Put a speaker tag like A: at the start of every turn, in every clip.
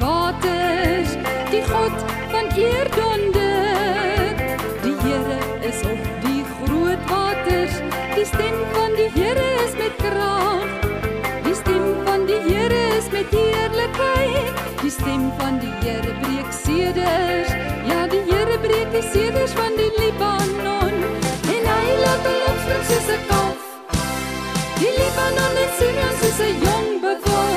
A: waters, die God van eerdonder. Die Here is op die groot waters, die stem van die Here is met krag. Die stem van die Here is met heerlikheid, die stem van die Here breek seders. Ja, die Here breek die seders van die Libanon, en hy laat hom opspring soos 'n kalf. Die Libanon en Sirion soos 'n jong buffel.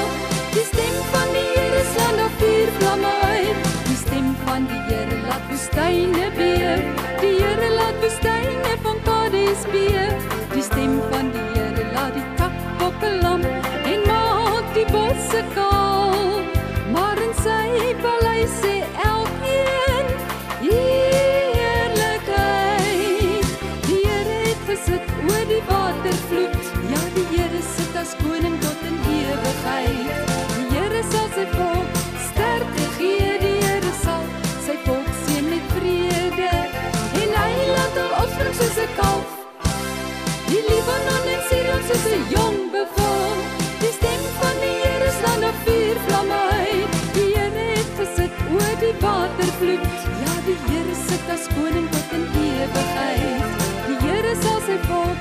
A: Die stem van die Here slaan daar vuurvlamme uit. Die stem van die Here laat woestyne beef. Die Here laat woestyne van Kades beef. Die stem van die Here laat die takbokke lam en maak die bosse kaal. Maar in sy paleis sê elkeen heerlikheid. Die Here het gesit oor die watervloed. Ja, die Here sit as koning tot in ewigheid. Die Here sal sy volk sterkte gee. Die Here sal sy volk seën met vrede, en hy laat hom opspring soos 'n kalf. Die Libanon en Sirion soos 'n jong buffel. Die stem van die Here slaan daar vuurvlamme uit. Die Here het gesit oor die watervloed. Ja, die Here sit as koning tot in ewigheid. Die Here sal sy volk